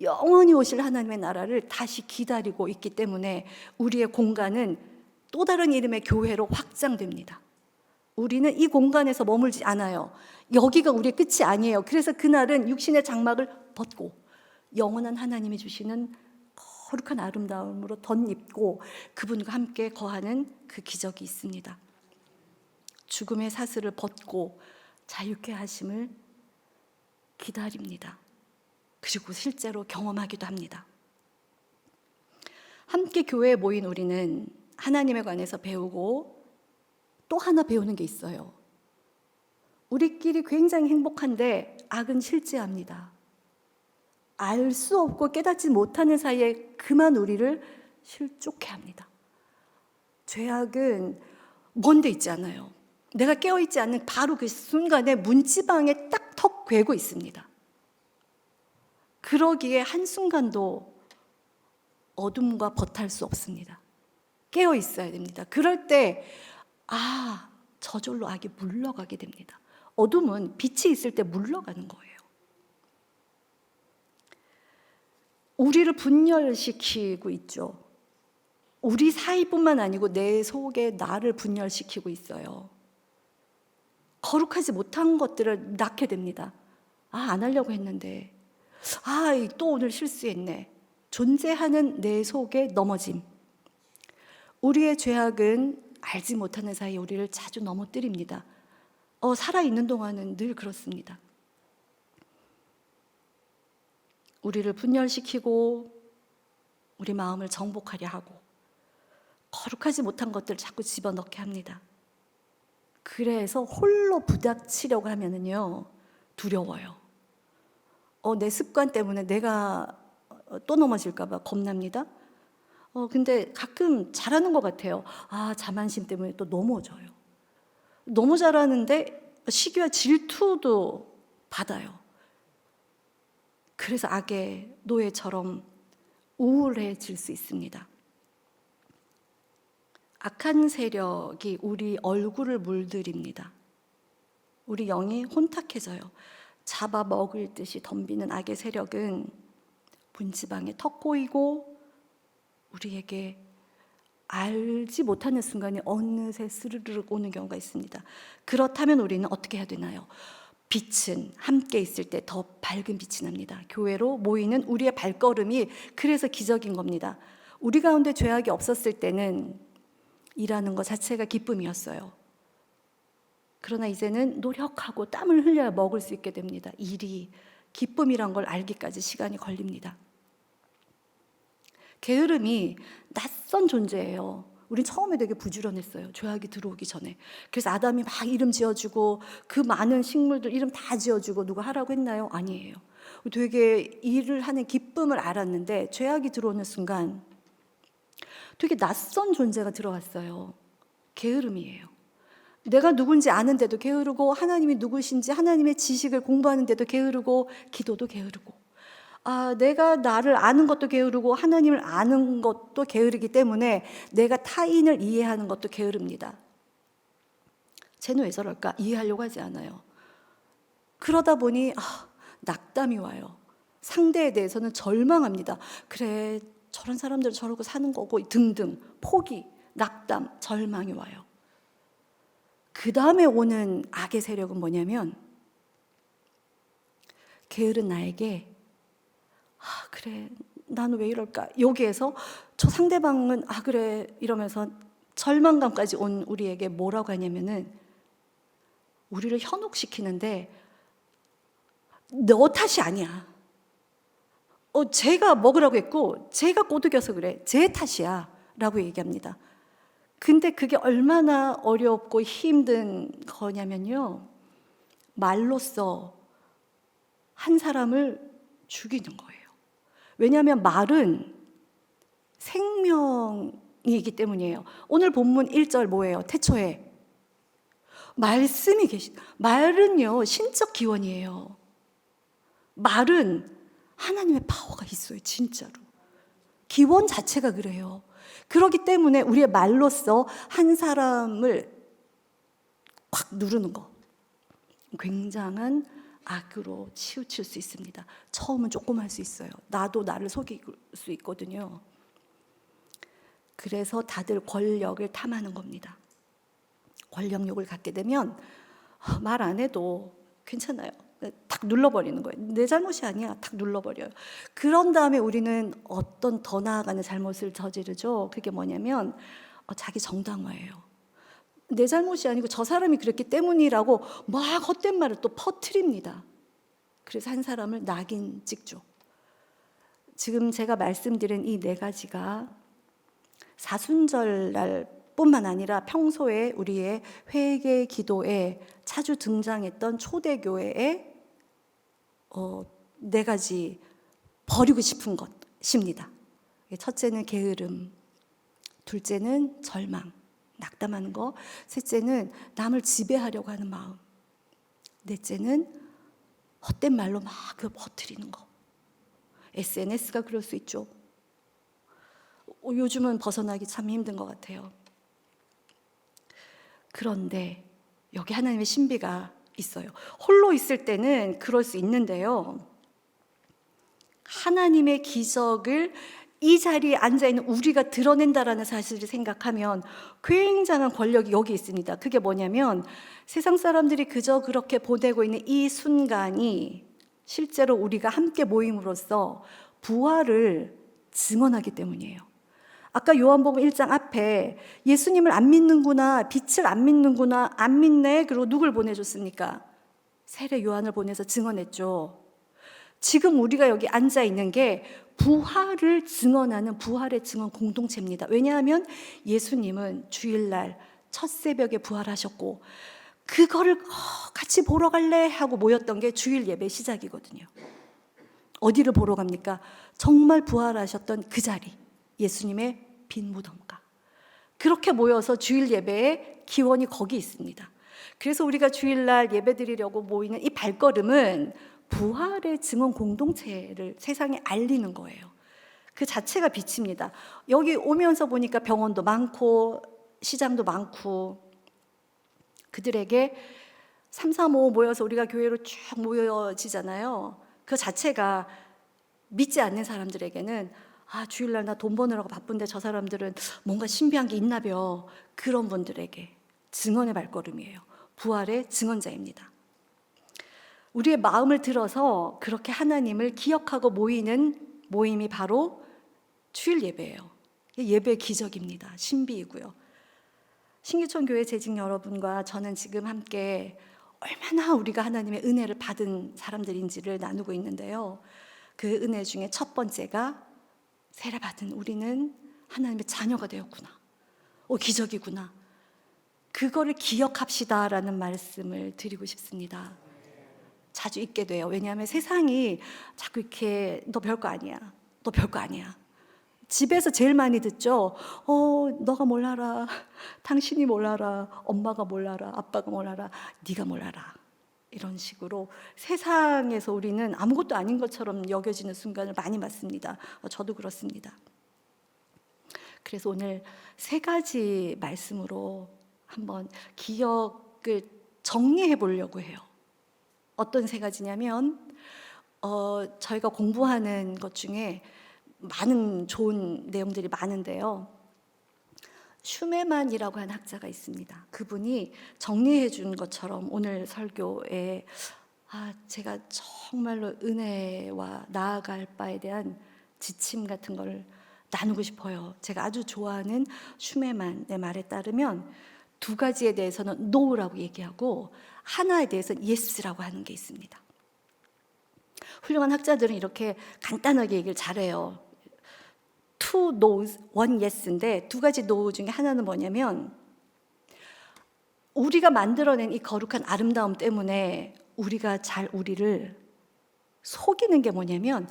영원히 오실 하나님의 나라를 다시 기다리고 있기 때문에 우리의 공간은 또 다른 이름의 교회로 확장됩니다. 우리는 이 공간에서 머물지 않아요. 여기가 우리의 끝이 아니에요. 그래서 그날은 육신의 장막을 벗고 영원한 하나님이 주시는 거룩한 아름다움으로 덧입고 그분과 함께 거하는 그 기적이 있습니다. 죽음의 사슬을 벗고 자유케 하심을 기다립니다. 그리고 실제로 경험하기도 합니다. 함께 교회에 모인 우리는 하나님에 관해서 배우고 또 하나 배우는 게 있어요. 우리끼리 굉장히 행복한데 악은 실제합니다. 알 수 없고 깨닫지 못하는 사이에 그만 우리를 실족해 합니다. 죄악은 먼 데 있지 않아요. 내가 깨어있지 않는 바로 그 순간에 문지방에 딱 턱 괴고 있습니다. 그러기에 한순간도 어둠과 벗할 수 없습니다. 깨어 있어야 됩니다. 그럴 때 저절로 악이 물러가게 됩니다. 어둠은 빛이 있을 때 물러가는 거예요. 우리를 분열시키고 있죠. 우리 사이뿐만 아니고 내 속에 나를 분열시키고 있어요. 거룩하지 못한 것들을 낳게 됩니다. 안 하려고 했는데 또 오늘 실수했네. 존재하는 내 속에 넘어짐. 우리의 죄악은 알지 못하는 사이에 우리를 자주 넘어뜨립니다. 살아있는 동안은 늘 그렇습니다. 우리를 분열시키고 우리 마음을 정복하려 하고 거룩하지 못한 것들을 자꾸 집어넣게 합니다. 그래서 홀로 부닥치려고 하면은요 두려워요. 내 습관 때문에 내가 또 넘어질까 봐 겁납니다. 근데 가끔 잘하는 것 같아요. 자만심 때문에 또 넘어져요. 너무 잘하는데 시기와 질투도 받아요. 그래서 악의 노예처럼 우울해질 수 있습니다. 악한 세력이 우리 얼굴을 물들입니다. 우리 영이 혼탁해져요. 잡아먹을 듯이 덤비는 악의 세력은 문지방에 턱 꼬이고 우리에게 알지 못하는 순간에 어느새 스르르륵 오는 경우가 있습니다. 그렇다면 우리는 어떻게 해야 되나요? 빛은 함께 있을 때 더 밝은 빛이 납니다. 교회로 모이는 우리의 발걸음이 그래서 기적인 겁니다. 우리 가운데 죄악이 없었을 때는 일하는 것 자체가 기쁨이었어요. 그러나 이제는 노력하고 땀을 흘려야 먹을 수 있게 됩니다. 일이 기쁨이란 걸 알기까지 시간이 걸립니다. 게으름이 낯선 존재예요. 우린 처음에 되게 부지런했어요. 죄악이 들어오기 전에. 그래서 아담이 막 이름 지어주고 그 많은 식물들 이름 다 지어주고 누가 하라고 했나요? 아니에요. 되게 일을 하는 기쁨을 알았는데 죄악이 들어오는 순간 되게 낯선 존재가 들어왔어요. 게으름이에요. 내가 누군지 아는데도 게으르고, 하나님이 누구신지 하나님의 지식을 공부하는데도 게으르고, 기도도 게으르고, 내가 나를 아는 것도 게으르고 하나님을 아는 것도 게으르기 때문에 내가 타인을 이해하는 것도 게으릅니다. 쟤는 왜 저럴까? 이해하려고 하지 않아요. 그러다 보니 낙담이 와요. 상대에 대해서는 절망합니다. 그래, 저런 사람들은 저러고 사는 거고 등등, 포기, 낙담, 절망이 와요. 그 다음에 오는 악의 세력은 뭐냐면, 게으른 나에게 그래, 나는 왜 이럴까? 여기에서 저 상대방은 그래 이러면서 절망감까지 온 우리에게 뭐라고 하냐면은, 우리를 현혹시키는데 너 탓이 아니야. 쟤가 먹으라고 했고 쟤가 꼬드겨서 그래. 쟤 탓이야 라고 얘기합니다. 근데 그게 얼마나 어렵고 힘든 거냐면요, 말로써 한 사람을 죽이는 거예요. 왜냐하면 말은 생명이기 때문이에요. 오늘 본문 1절 뭐예요? 태초에 말씀이 말은요 신적 기원이에요. 말은 하나님의 파워가 있어요. 진짜로 기원 자체가 그래요. 그렇기 때문에 우리의 말로써 한 사람을 확 누르는 거, 굉장한 악으로 치우칠 수 있습니다. 처음은 조금 할 수 있어요. 나도 나를 속일 수 있거든요. 그래서 다들 권력을 탐하는 겁니다. 권력욕을 갖게 되면 말 안 해도 괜찮아요. 탁 눌러버리는 거예요. 내 잘못이 아니야. 탁 눌러버려요. 그런 다음에 우리는 어떤 더 나아가는 잘못을 저지르죠. 그게 뭐냐면 자기 정당화예요. 내 잘못이 아니고 저 사람이 그랬기 때문이라고 막 헛된 말을 또 퍼뜨립니다. 그래서 한 사람을 낙인 찍죠. 지금 제가 말씀드린 이 네 가지가 사순절날 뿐만 아니라 평소에 우리의 회개 기도에 자주 등장했던 초대교회의 네 가지 버리고 싶은 것입니다. 첫째는 게으름, 둘째는 절망, 낙담하는 거, 셋째는 남을 지배하려고 하는 마음, 넷째는 헛된 말로 막 퍼뜨리는 거. SNS가 그럴 수 있죠. 요즘은 벗어나기 참 힘든 것 같아요. 그런데 여기 하나님의 신비가 있어요. 홀로 있을 때는 그럴 수 있는데요, 하나님의 기적을 이 자리에 앉아있는 우리가 드러낸다라는 사실을 생각하면 굉장한 권력이 여기 있습니다. 그게 뭐냐면, 세상 사람들이 그저 그렇게 보내고 있는 이 순간이 실제로 우리가 함께 모임으로써 부활을 증언하기 때문이에요. 아까 요한복음 1장 앞에 예수님을 안 믿는구나, 빛을 안 믿는구나, 안 믿네, 그리고 누굴 보내줬습니까? 세례 요한을 보내서 증언했죠. 지금 우리가 여기 앉아 있는 게 부활을 증언하는 부활의 증언 공동체입니다. 왜냐하면 예수님은 주일날 첫 새벽에 부활하셨고, 그거를 같이 보러 갈래 하고 모였던 게 주일 예배 시작이거든요. 어디를 보러 갑니까? 정말 부활하셨던 그 자리, 예수님의 빈 무덤가. 그렇게 모여서 주일 예배의 기원이 거기 있습니다. 그래서 우리가 주일날 예배 드리려고 모이는 이 발걸음은 부활의 증언 공동체를 세상에 알리는 거예요. 그 자체가 빛입니다. 여기 오면서 보니까 병원도 많고 시장도 많고, 그들에게 3, 4, 5 모여서 우리가 교회로 쭉 모여지잖아요. 그 자체가 믿지 않는 사람들에게는 주일날 나 돈 버느라고 바쁜데 저 사람들은 뭔가 신비한 게 있나벼. 그런 분들에게 증언의 발걸음이에요. 부활의 증언자입니다. 우리의 마음을 들어서 그렇게 하나님을 기억하고 모이는 모임이 바로 주일 예배예요. 예배의 기적입니다. 신비이고요. 신기촌 교회 재직 여러분과 저는 지금 함께 얼마나 우리가 하나님의 은혜를 받은 사람들인지를 나누고 있는데요, 그 은혜 중에 첫 번째가 세례받은 우리는 하나님의 자녀가 되었구나. 기적이구나. 그거를 기억합시다라는 말씀을 드리고 싶습니다. 자주 있게 돼요. 왜냐하면 세상이 자꾸 이렇게 너 별거 아니야, 너 별거 아니야. 집에서 제일 많이 듣죠. 너가 뭘 알아, 당신이 뭘 알아, 엄마가 뭘 알아, 아빠가 뭘 알아, 네가 뭘 알아. 이런 식으로 세상에서 우리는 아무것도 아닌 것처럼 여겨지는 순간을 많이 맞습니다. 저도 그렇습니다. 그래서 오늘 3가지 말씀으로 한번 기억을 정리해 보려고 해요. 어떤 3가지냐면 저희가 공부하는 것 중에 많은 좋은 내용들이 많은데요. 슈메만이라고 하는 학자가 있습니다. 그분이 정리해 준 것처럼 오늘 설교에 제가 정말로 은혜와 나아갈 바에 대한 지침 같은 걸 나누고 싶어요. 제가 아주 좋아하는 슈메만의 말에 따르면 2가지에 대해서는 no라고 얘기하고 하나에 대해서는 yes라고 하는 게 있습니다. 훌륭한 학자들은 이렇게 간단하게 얘기를 잘해요. 2 no's, 1 yes인데 2가지 no 중에 하나는 뭐냐면 우리가 만들어낸 이 거룩한 아름다움 때문에 우리가 우리를 속이는 게 뭐냐면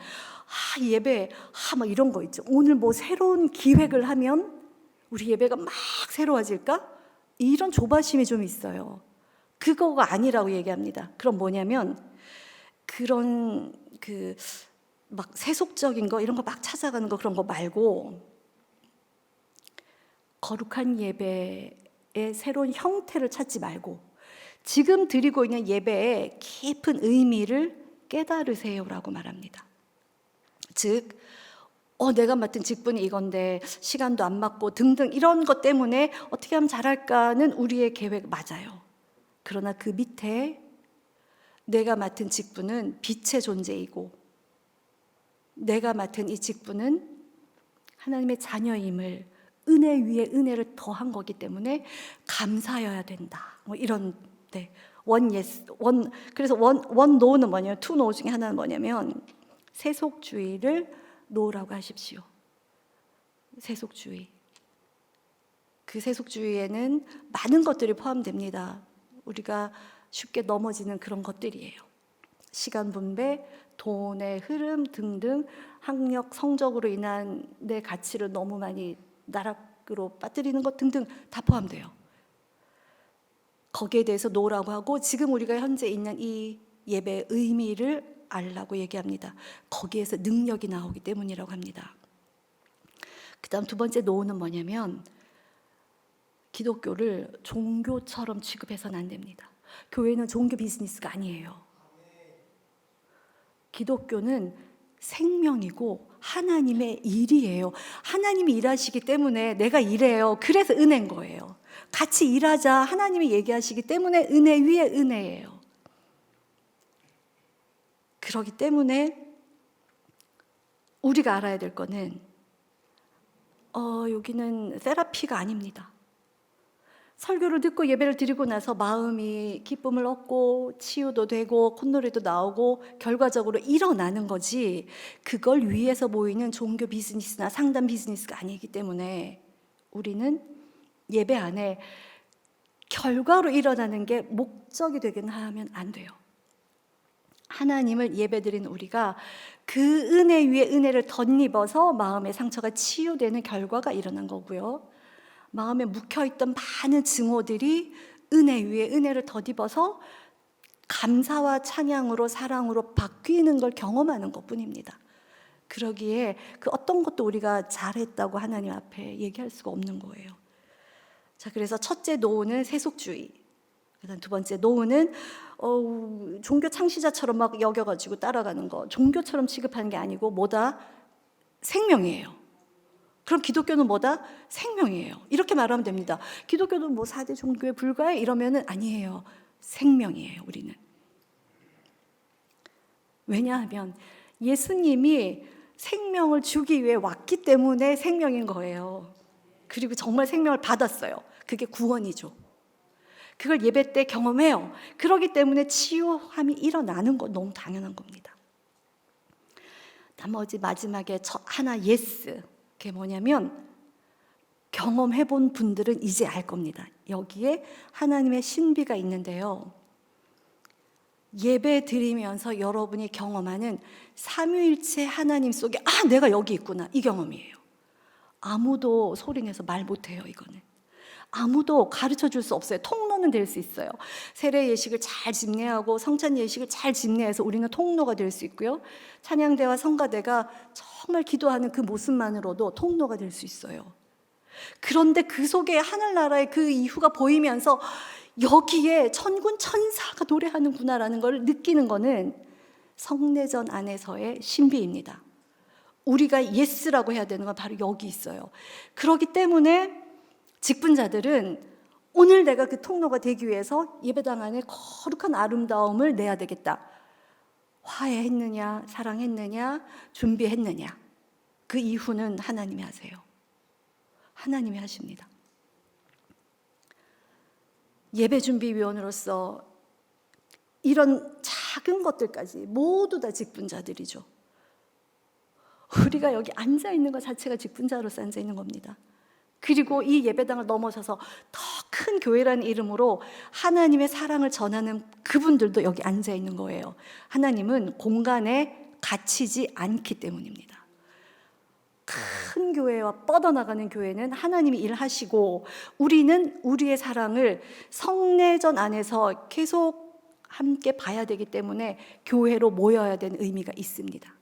예배 막 이런 거 있죠. 오늘 뭐 새로운 기획을 하면 우리 예배가 막 새로워질까? 이런 조바심이 좀 있어요. 그거가 아니라고 얘기합니다. 그럼 뭐냐면 그런 막 세속적인 거 이런 거 막 찾아가는 거 그런 거 말고 거룩한 예배의 새로운 형태를 찾지 말고 지금 드리고 있는 예배의 깊은 의미를 깨달으세요라고 말합니다. 즉 내가 맡은 직분이 이건데 시간도 안 맞고 등등 이런 것 때문에 어떻게 하면 잘할까는 우리의 계획 맞아요. 그러나 그 밑에 내가 맡은 직분은 빛의 존재이고 내가 맡은 이 직분은 하나님의 자녀임을 은혜 위에 은혜를 더한 거기 때문에 감사여야 된다. 뭐 이런 원 예스 그래서 원 노는 뭐냐면 투 노 중에 하나는 뭐냐면 세속주의를 노라고 하십시오. 세속주의. 그 세속주의에는 많은 것들이 포함됩니다. 우리가 쉽게 넘어지는 그런 것들이에요. 시간 분배, 돈의 흐름 등등 학력, 성적으로 인한 내 가치를 너무 많이 나락으로 빠뜨리는 것 등등 다 포함돼요. 거기에 대해서 노라고 하고 지금 우리가 현재 있는 이 예배의 의미를 알라고 얘기합니다. 거기에서 능력이 나오기 때문이라고 합니다. 그 다음 2번째 노는 뭐냐면 기독교를 종교처럼 취급해서는 안 됩니다. 교회는 종교 비즈니스가 아니에요. 기독교는 생명이고 하나님의 일이에요. 하나님이 일하시기 때문에 내가 일해요. 그래서 은혜인 거예요. 같이 일하자 하나님이 얘기하시기 때문에 은혜 위에 은혜예요. 그렇기 때문에 우리가 알아야 될 거는 여기는 세라피가 아닙니다. 설교를 듣고 예배를 드리고 나서 마음이 기쁨을 얻고 치유도 되고 콧노래도 나오고 결과적으로 일어나는 거지 그걸 위해서 보이는 종교 비즈니스나 상담 비즈니스가 아니기 때문에 우리는 예배 안에 결과로 일어나는 게 목적이 되긴 하면 안 돼요. 하나님을 예배드린 우리가 그 은혜 위에 은혜를 덧입어서 마음의 상처가 치유되는 결과가 일어난 거고요. 마음에 묵혀있던 많은 증오들이 은혜 위에 은혜를 덧입어서 감사와 찬양으로 사랑으로 바뀌는 걸 경험하는 것뿐입니다. 그러기에 그 어떤 것도 우리가 잘했다고 하나님 앞에 얘기할 수가 없는 거예요. 자, 그래서 첫째 노는 세속주의. 그다음 2번째 노는 종교 창시자처럼 막 여겨가지고 따라가는 거. 종교처럼 취급하는 게 아니고 뭐다? 생명이에요. 그럼 기독교는 뭐다? 생명이에요. 이렇게 말하면 됩니다. 기독교는 뭐 4대 종교에 불과해? 이러면은 아니에요. 생명이에요, 우리는. 왜냐하면 예수님이 생명을 주기 위해 왔기 때문에 생명인 거예요. 그리고 정말 생명을 받았어요. 그게 구원이죠. 그걸 예배 때 경험해요. 그렇기 때문에 치유함이 일어나는 건 너무 당연한 겁니다. 나머지 마지막에 하나 예스. 그게 뭐냐면 경험해본 분들은 이제 알 겁니다. 여기에 하나님의 신비가 있는데요. 예배 드리면서 여러분이 경험하는 삼위일체 하나님 속에 내가 여기 있구나, 이 경험이에요. 아무도 소리내서 말 못해요. 이거는 아무도 가르쳐 줄 수 없어요. 통로는 될 수 있어요. 세례 예식을 잘 집례하고 성찬 예식을 잘 집례해서 우리는 통로가 될 수 있고요. 찬양대와 성가대가 정말 기도하는 그 모습만으로도 통로가 될 수 있어요. 그런데 그 속에 하늘나라의 그 이후가 보이면서 여기에 천군 천사가 노래하는구나라는 걸 느끼는 것은 성례전 안에서의 신비입니다. 우리가 예스라고 해야 되는 건 바로 여기 있어요. 그렇기 때문에 직분자들은 오늘 내가 그 통로가 되기 위해서 예배당 안에 거룩한 아름다움을 내야 되겠다. 화해했느냐, 사랑했느냐, 준비했느냐, 그 이후는 하나님이 하세요. 하나님이 하십니다. 예배준비위원으로서 이런 작은 것들까지 모두 다 직분자들이죠. 우리가 여기 앉아있는 것 자체가 직분자로서 앉아있는 겁니다. 그리고 이 예배당을 넘어서서 더 큰 교회라는 이름으로 하나님의 사랑을 전하는 그분들도 여기 앉아있는 거예요. 하나님은 공간에 갇히지 않기 때문입니다. 큰 교회와 뻗어나가는 교회는 하나님이 일하시고, 우리는 우리의 사랑을 성례전 안에서 계속 함께 봐야 되기 때문에 교회로 모여야 되는 의미가 있습니다.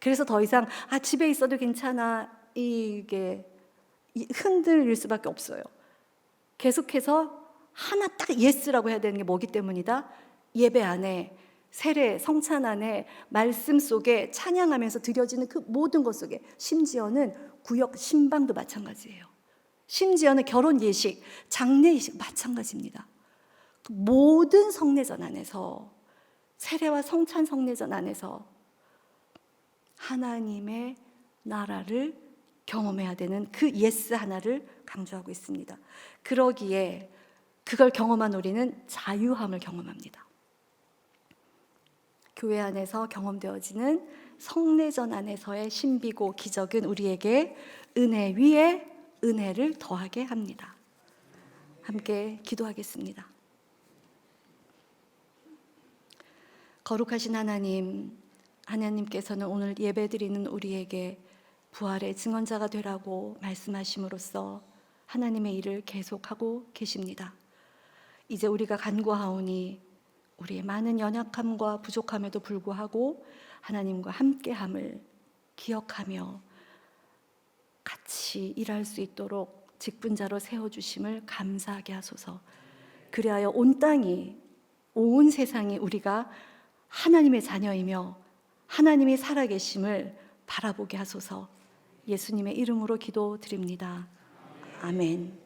그래서 더 이상 집에 있어도 괜찮아, 이게 흔들릴 수밖에 없어요. 계속해서 하나 딱 예스라고 해야 되는 게 뭐기 때문이다? 예배 안에, 세례, 성찬 안에, 말씀 속에 찬양하면서 드려지는 그 모든 것 속에, 심지어는 구역 신방도 마찬가지예요. 심지어는 결혼 예식, 장례 예식 마찬가지입니다. 모든 성례전 안에서, 세례와 성찬 성례전 안에서 하나님의 나라를 경험해야 되는 그 예스 하나를 강조하고 있습니다. 그러기에 그걸 경험한 우리는 자유함을 경험합니다. 교회 안에서 경험되어지는 성례전 안에서의 신비고 기적은 우리에게 은혜 위에 은혜를 더하게 합니다. 함께 기도하겠습니다. 거룩하신 하나님, 하나님께서는 오늘 예배드리는 우리에게 부활의 증언자가 되라고 말씀하심으로써 하나님의 일을 계속하고 계십니다. 이제 우리가 간구하오니 우리의 많은 연약함과 부족함에도 불구하고 하나님과 함께함을 기억하며 같이 일할 수 있도록 직분자로 세워주심을 감사하게 하소서. 그리하여 온 땅이, 온 세상이 우리가 하나님의 자녀이며 하나님이 살아계심을 바라보게 하소서. 예수님의 이름으로 기도드립니다. 아멘.